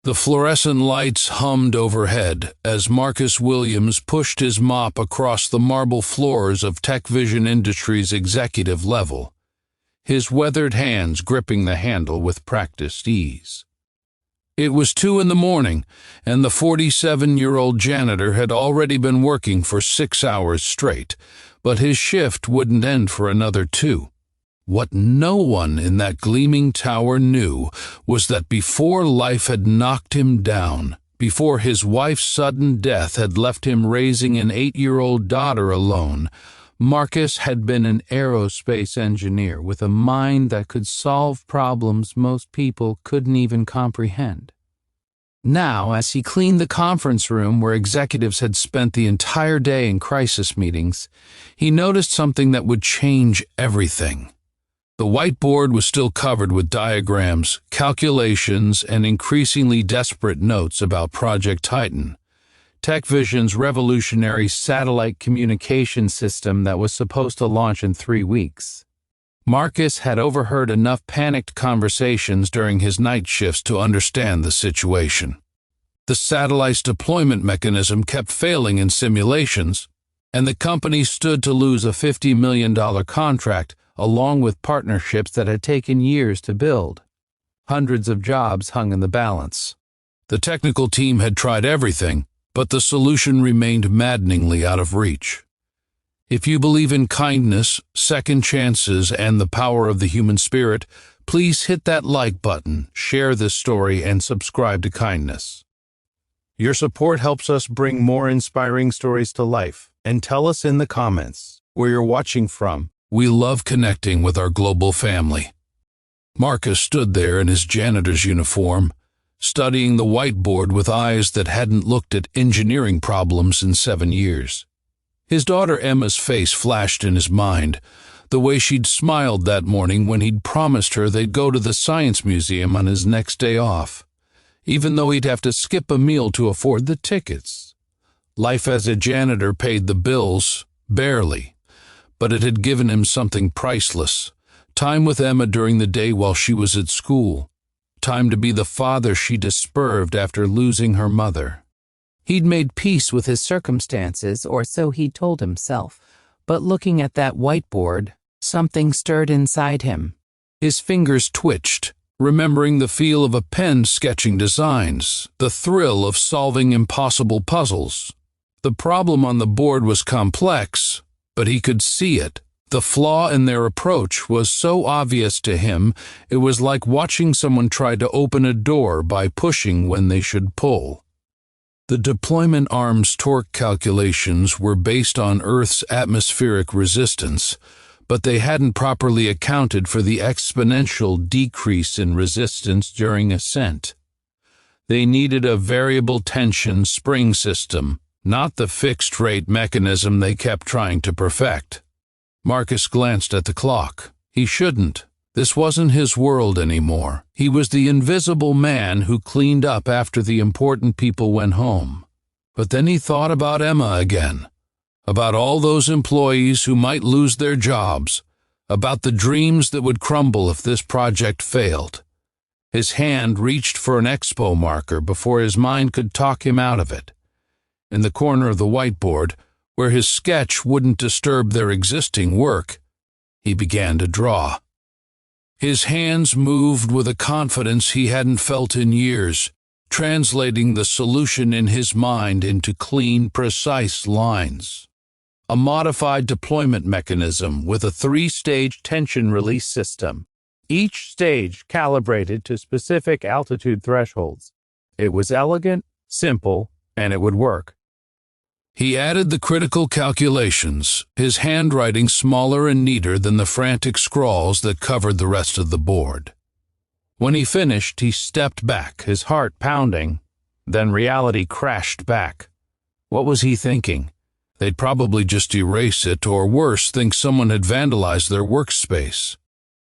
The fluorescent lights hummed overhead as Marcus Williams pushed his mop across the marble floors of TechVision Industries' executive level, his weathered hands gripping the handle with practiced ease. It was 2 a.m, and the 47-year-old janitor had already been working for 6 hours straight, but his shift wouldn't end for another 2. What no one in that gleaming tower knew was that before life had knocked him down, before his wife's sudden death had left him raising an 8-year-old daughter alone, Marcus had been an aerospace engineer with a mind that could solve problems most people couldn't even comprehend. Now, as he cleaned the conference room where executives had spent the entire day in crisis meetings, he noticed something that would change everything. The whiteboard was still covered with diagrams, calculations, and increasingly desperate notes about Project Titan, TechVision's revolutionary satellite communication system that was supposed to launch in 3 weeks. Marcus had overheard enough panicked conversations during his night shifts to understand the situation. The satellite's deployment mechanism kept failing in simulations, and the company stood to lose a $50 million contract along with partnerships that had taken years to build. Hundreds of jobs hung in the balance. The technical team had tried everything, but the solution remained maddeningly out of reach. If you believe in kindness, second chances, and the power of the human spirit, please hit that like button, share this story, and subscribe to Kindness. Your support helps us bring more inspiring stories to life, and tell us in the comments where you're watching from. We love connecting with our global family. Marcus stood there in his janitor's uniform, studying the whiteboard with eyes that hadn't looked at engineering problems in 7 years. His daughter Emma's face flashed in his mind, the way she'd smiled that morning when he'd promised her they'd go to the Science Museum on his next day off, even though he'd have to skip a meal to afford the tickets. Life as a janitor paid the bills, barely, but it had given him something priceless. Time with Emma during the day while she was at school. Time to be the father she despaired after losing her mother. He'd made peace with his circumstances, or so he told himself, but looking at that whiteboard, something stirred inside him. His fingers twitched, remembering the feel of a pen sketching designs, the thrill of solving impossible puzzles. The problem on the board was complex, but he could see it. The flaw in their approach was so obvious to him, it was like watching someone try to open a door by pushing when they should pull. The deployment arm's torque calculations were based on Earth's atmospheric resistance, but they hadn't properly accounted for the exponential decrease in resistance during ascent. They needed a variable tension spring system, not the fixed-rate mechanism they kept trying to perfect. Marcus glanced at the clock. He shouldn't. This wasn't his world anymore. He was the invisible man who cleaned up after the important people went home. But then he thought about Emma again, about all those employees who might lose their jobs, about the dreams that would crumble if this project failed. His hand reached for an expo marker before his mind could talk him out of it. In the corner of the whiteboard, where his sketch wouldn't disturb their existing work, he began to draw. His hands moved with a confidence he hadn't felt in years, translating the solution in his mind into clean, precise lines. A modified deployment mechanism with a 3-stage tension release system, each stage calibrated to specific altitude thresholds. It was elegant, simple, and it would work. He added the critical calculations, his handwriting smaller and neater than the frantic scrawls that covered the rest of the board. When he finished, he stepped back, his heart pounding. Then reality crashed back. What was he thinking? They'd probably just erase it, or worse, think someone had vandalized their workspace.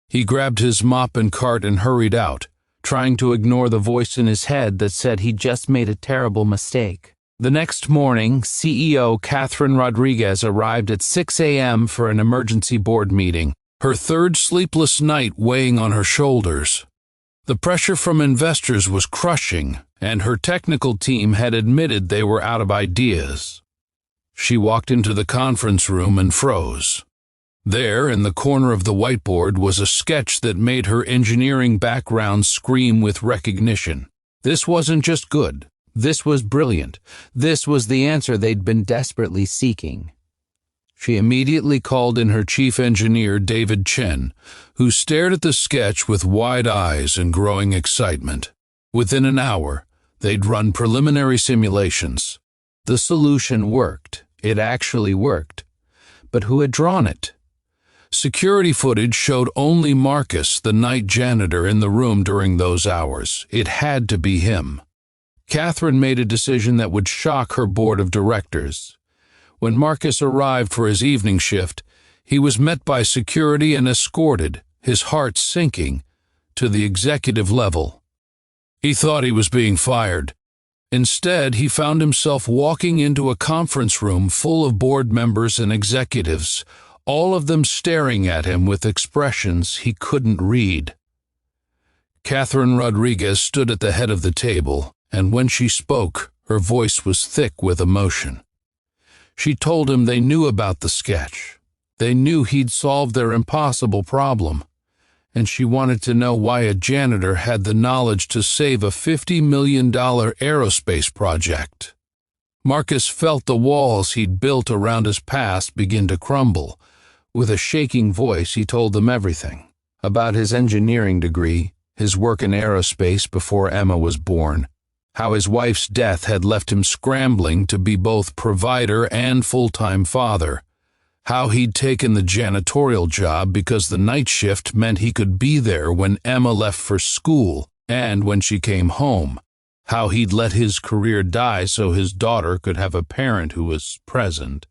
He grabbed his mop and cart and hurried out, trying to ignore the voice in his head that said he'd just made a terrible mistake. The next morning, CEO Catherine Rodriguez arrived at 6 a.m. for an emergency board meeting, her third sleepless night weighing on her shoulders. The pressure from investors was crushing, and her technical team had admitted they were out of ideas. She walked into the conference room and froze. There, in the corner of the whiteboard, was a sketch that made her engineering background scream with recognition. This wasn't just good. This was brilliant. This was the answer they'd been desperately seeking. She immediately called in her chief engineer, David Chen, who stared at the sketch with wide eyes and growing excitement. Within an hour, they'd run preliminary simulations. The solution worked. It actually worked. But who had drawn it? Security footage showed only Marcus, the night janitor, in the room during those hours. It had to be him. Catherine made a decision that would shock her board of directors. When Marcus arrived for his evening shift, he was met by security and escorted, his heart sinking, to the executive level. He thought he was being fired. Instead, he found himself walking into a conference room full of board members and executives, all of them staring at him with expressions he couldn't read. Catherine Rodriguez stood at the head of the table, and when she spoke, her voice was thick with emotion. She told him they knew about the sketch. They knew he'd solved their impossible problem, and she wanted to know why a janitor had the knowledge to save a $50 million aerospace project. Marcus felt the walls he'd built around his past begin to crumble. With a shaking voice, he told them everything. About his engineering degree, his work in aerospace before Emma was born, how his wife's death had left him scrambling to be both provider and full-time father, how he'd taken the janitorial job because the night shift meant he could be there when Emma left for school and when she came home, how he'd let his career die so his daughter could have a parent who was present.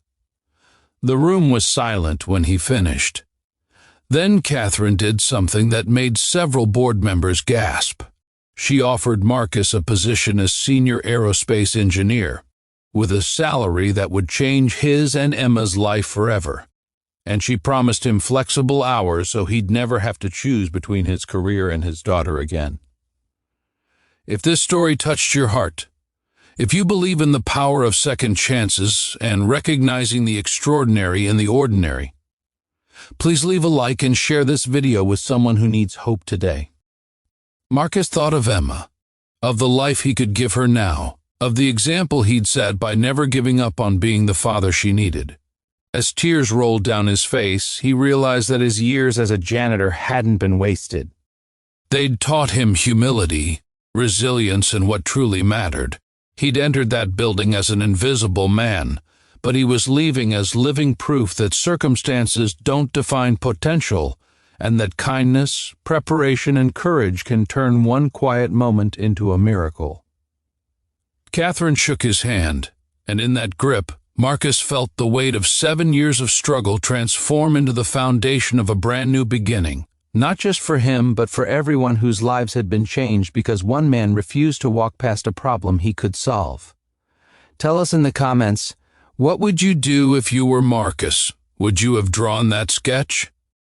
The room was silent when he finished. Then Catherine did something that made several board members gasp. She offered Marcus a position as senior aerospace engineer, with a salary that would change his and Emma's life forever. And she promised him flexible hours so he'd never have to choose between his career and his daughter again. If this story touched your heart, if you believe in the power of second chances and recognizing the extraordinary in the ordinary, please leave a like and share this video with someone who needs hope today. Marcus thought of Emma, of the life he could give her now, of the example he'd set by never giving up on being the father she needed. As tears rolled down his face, he realized that his years as a janitor hadn't been wasted. They'd taught him humility, resilience, and what truly mattered. He'd entered that building as an invisible man, but he was leaving as living proof that circumstances don't define potential, and that kindness, preparation, and courage can turn one quiet moment into a miracle. Catherine shook his hand, and in that grip, Marcus felt the weight of 7 years of struggle transform into the foundation of a brand new beginning, not just for him, but for everyone whose lives had been changed because one man refused to walk past a problem he could solve. Tell us in the comments, what would you do if you were Marcus? Would you have drawn that sketch?